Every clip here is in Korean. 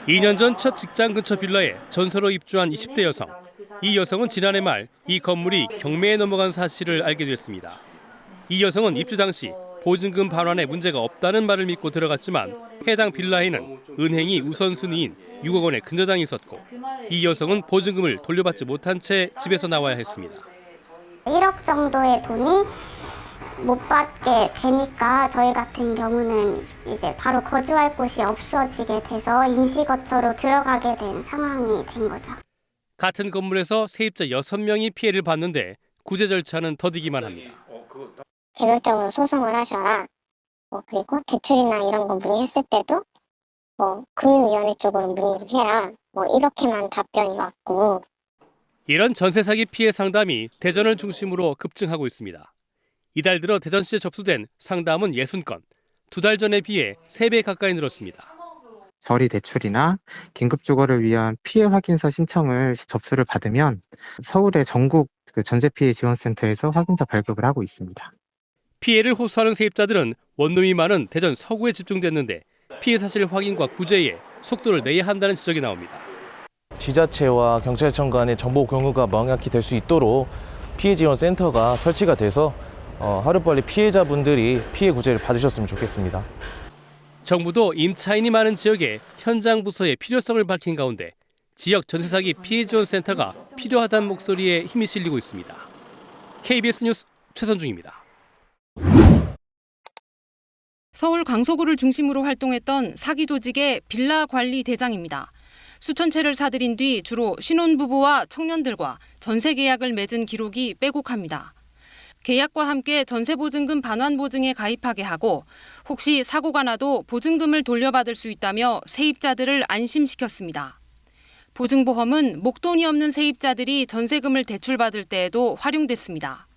2년 전 첫 직장 근처 빌라에 전세로 입주한 20대 여성. 이 여성은 지난해 말 이 건물이 경매에 넘어간 사실을 알게 됐습니다. 이 여성은 입주 당시 보증금 반환에 문제가 없다는 말을 믿고 들어갔지만 해당 빌라에는 은행이 우선순위인 6억 원의 근저당이 있었고 이 여성은 보증금을 돌려받지 못한 채 집에서 나와야 했습니다. 1억 정도의 돈이 못 받게 되니까 저희 같은 경우는 이제 바로 거주할 곳이 없어지게 돼서 임시거처로 들어가게 된 상황이 된 거죠. 같은 건물에서 세입자 6명이 피해를 봤는데 구제 절차는 더디기만 합니다. 개별적으로 소송을 하셔라. 그리고 대출이나 이런 거 문의했을 때도 금융위원회 쪽으로 문의를 해라. 이렇게만 답변이 왔고. 이런 전세 사기 피해 상담이 대전을 중심으로 급증하고 있습니다. 이달 들어 대전시에 접수된 상담은 60건, 2달 전에 비해 3배 가까이 늘었습니다. 저리 대출이나 긴급주거를 위한 피해 확인서 신청을 접수를 받으면 서울의 전국 전세피해 지원센터에서 확인서 발급을 하고 있습니다. 피해를 호소하는 세입자들은 원룸이 많은 대전 서구에 집중됐는데 피해 사실 확인과 구제에 속도를 내야 한다는 지적이 나옵니다. 지자체와 경찰청 간의 정보 공유가 명확히 될 수 있도록 피해 지원 센터가 설치가 돼서 하루빨리 피해자분들이 피해 구제를 받으셨으면 좋겠습니다. 정부도 임차인이 많은 지역에 현장 부서의 필요성을 밝힌 가운데 지역 전세 사기 피해 지원 센터가 필요하다는 목소리에 힘이 실리고 있습니다. KBS 뉴스 최선중입니다. 서울 강서구를 중심으로 활동했던 사기 조직의 빌라 관리 대장입니다. 수천 채를 사들인 뒤 주로 신혼부부와 청년들과 전세 계약을 맺은 기록이 빼곡합니다. 계약과 함께 전세보증금 반환보증에 가입하게 하고 혹시 사고가 나도 보증금을 돌려받을 수 있다며 세입자들을 안심시켰습니다. 보증보험은 목돈이 없는 세입자들이 전세금을 대출받을 때에도 활용됐습니다.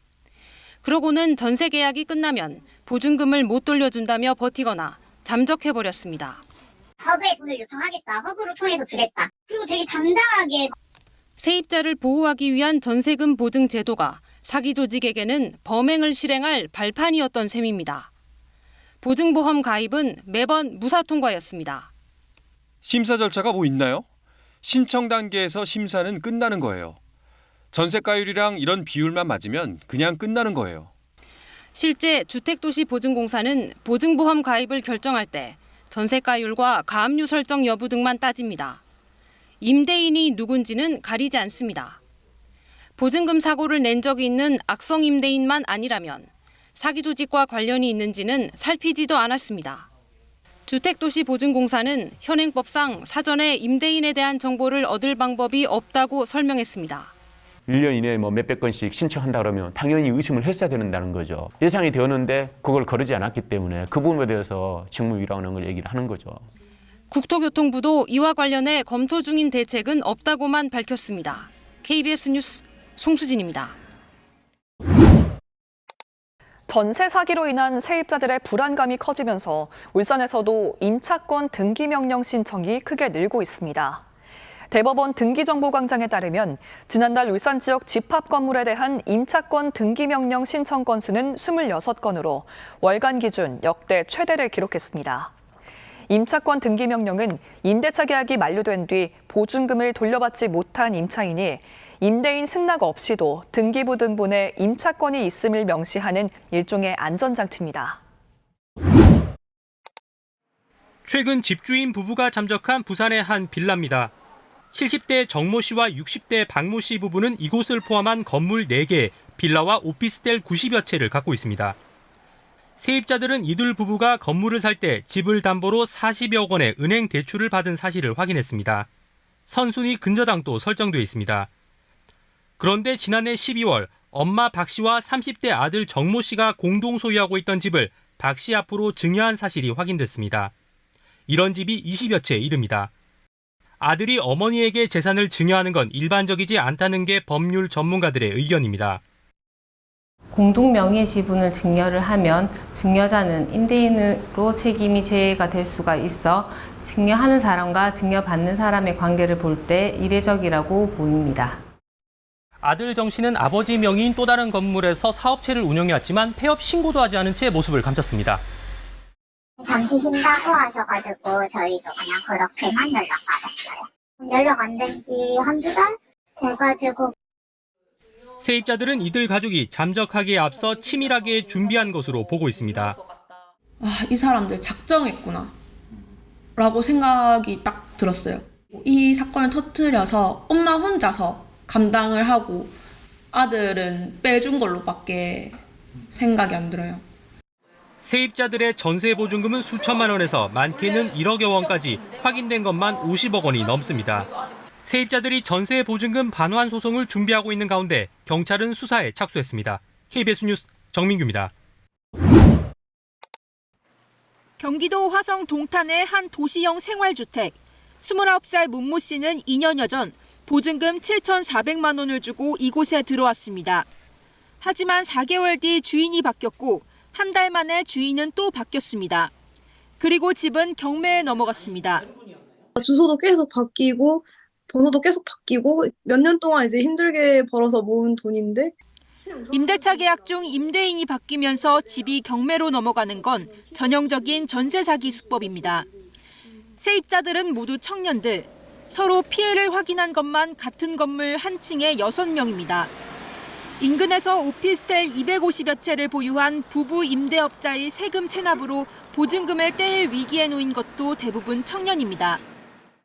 그러고는 전세 계약이 끝나면 보증금을 못 돌려준다며 버티거나 잠적해버렸습니다. 허그에 돈을 요청하겠다. 허그로 통해서 주겠다. 그리고 되게 당당하게. 세입자를 보호하기 위한 전세금 보증 제도가 사기 조직에게는 범행을 실행할 발판이었던 셈입니다. 보증보험 가입은 매번 무사 통과였습니다. 심사 절차가 뭐 있나요? 신청 단계에서 심사는 끝나는 거예요. 전세가율이랑 이런 비율만 맞으면 그냥 끝나는 거예요. 실제 주택도시보증공사는 보증보험 가입을 결정할 때 전세가율과 가압류 설정 여부 등만 따집니다. 임대인이 누군지는 가리지 않습니다. 보증금 사고를 낸 적이 있는 악성 임대인만 아니라면 사기 조직과 관련이 있는지는 살피지도 않았습니다. 주택도시보증공사는 현행법상 사전에 임대인에 대한 정보를 얻을 방법이 없다고 설명했습니다. 1년 이내에 몇백 건씩 신청한다 그러면 당연히 의심을 했어야 된다는 거죠. 예상이 되었는데 그걸 거르지 않았기 때문에 그 부분에 대해서 직무유예라는 걸 얘기를 하는 거죠. 국토교통부도 이와 관련해 검토 중인 대책은 없다고만 밝혔습니다. KBS 뉴스 송수진입니다. 전세 사기로 인한 세입자들의 불안감이 커지면서 울산에서도 임차권 등기 명령 신청이 크게 늘고 있습니다. 대법원 등기정보광장에 따르면 지난달 울산 지역 집합 건물에 대한 임차권 등기 명령 신청 건수는 26건으로 월간 기준 역대 최대를 기록했습니다. 임차권 등기 명령은 임대차 계약이 만료된 뒤 보증금을 돌려받지 못한 임차인이 임대인 승낙 없이도 등기부 등본에 임차권이 있음을 명시하는 일종의 안전장치입니다. 최근 집주인 부부가 잠적한 부산의 한 빌라입니다. 70대 정모 씨와 60대 박모 씨 부부는 이곳을 포함한 건물 4개, 빌라와 오피스텔 90여 채를 갖고 있습니다. 세입자들은 이들 부부가 건물을 살 때 집을 담보로 40여 원의 은행 대출을 받은 사실을 확인했습니다. 선순위 근저당도 설정돼 있습니다. 그런데 지난해 12월 엄마 박 씨와 30대 아들 정모 씨가 공동 소유하고 있던 집을 박 씨 앞으로 증여한 사실이 확인됐습니다. 이런 집이 20여 채에 이릅니다. 아들이 어머니에게 재산을 증여하는 건 일반적이지 않다는 게 법률 전문가들의 의견입니다. 공동 명의 지분을 증여를 하면 증여자는 임대인으로 책임이 제외가 될 수가 있어 증여하는 사람과 증여받는 사람의 관계를 볼 때 이례적이라고 보입니다. 아들 정 씨는 아버지 명의인 또 다른 건물에서 사업체를 운영해왔지만 폐업 신고도 하지 않은 채 모습을 감췄습니다. 잠시 쉰다고 하셔가지고 저희도 그냥 그렇게만 연락받았어요. 연락 안 된 지 한두 달 돼가지고. 세입자들은 이들 가족이 잠적하기에 앞서 치밀하게 준비한 것으로 보고 있습니다. 이 사람들 작정했구나 라고 생각이 딱 들었어요. 이 사건을 터뜨려서 엄마 혼자서 감당을 하고 아들은 빼준 걸로밖에 생각이 안 들어요. 세입자들의 전세 보증금은 수천만 원에서 많게는 1억여 원까지 확인된 것만 50억 원이 넘습니다. 세입자들이 전세 보증금 반환 소송을 준비하고 있는 가운데 경찰은 수사에 착수했습니다. KBS 뉴스 정민규입니다. 경기도 화성 동탄의 한 도시형 생활주택. 29살 문모 씨는 2년여 전 보증금 7,400만 원을 주고 이곳에 들어왔습니다. 하지만 4개월 뒤 주인이 바뀌었고 한 달 만에 주인은 또 바뀌었습니다. 그리고 집은 경매에 넘어갔습니다. 주소도 계속 바뀌고 번호도 계속 바뀌고 몇 년 동안 이제 힘들게 벌어서 모은 돈인데 임대차 계약 중 임대인이 바뀌면서 집이 경매로 넘어가는 건 전형적인 전세 사기 수법입니다. 세입자들은 모두 청년들, 서로 피해를 확인한 것만 같은 건물 한 층에 6명입니다. 인근에서 오피스텔 250여 채를 보유한 부부 임대업자의 세금 체납으로 보증금을 떼일 위기에 놓인 것도 대부분 청년입니다.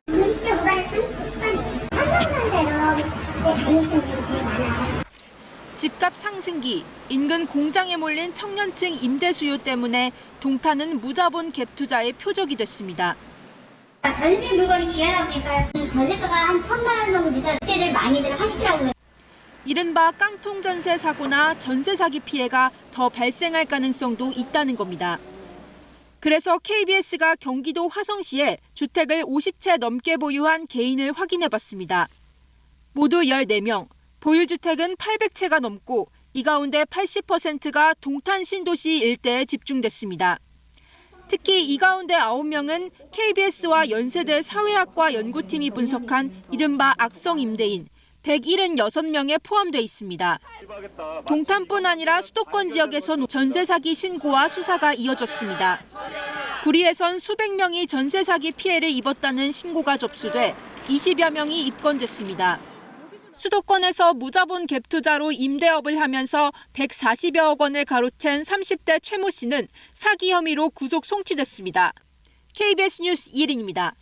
20대 후반에 30대 초반이에요. 상상만대로 다니시는 분이 제일 많아요. 집값 상승기, 인근 공장에 몰린 청년층 임대 수요 때문에 동탄은 무자본 갭 투자의 표적이 됐습니다. 전세 물건이 귀하다 보니까 전세가가 한 1,000만 원 정도 비싼 때들 많이들 하시더라고요. 이른바 깡통 전세 사고나 전세 사기 피해가 더 발생할 가능성도 있다는 겁니다. 그래서 KBS가 경기도 화성시에 주택을 50채 넘게 보유한 개인을 확인해봤습니다. 모두 14명, 보유주택은 800채가 넘고 이 가운데 80%가 동탄 신도시 일대에 집중됐습니다. 특히 이 가운데 9명은 KBS와 연세대 사회학과 연구팀이 분석한 이른바 악성 임대인 176명에 포함돼 있습니다. 동탄뿐 아니라 수도권 지역에선 전세 사기 신고와 수사가 이어졌습니다. 구리에선 수백 명이 전세 사기 피해를 입었다는 신고가 접수돼 20여 명이 입건됐습니다. 수도권에서 무자본 갭 투자로 임대업을 하면서 140여억 원을 가로챈 30대 최모 씨는 사기 혐의로 구속 송치됐습니다. KBS 뉴스 이혜린입니다.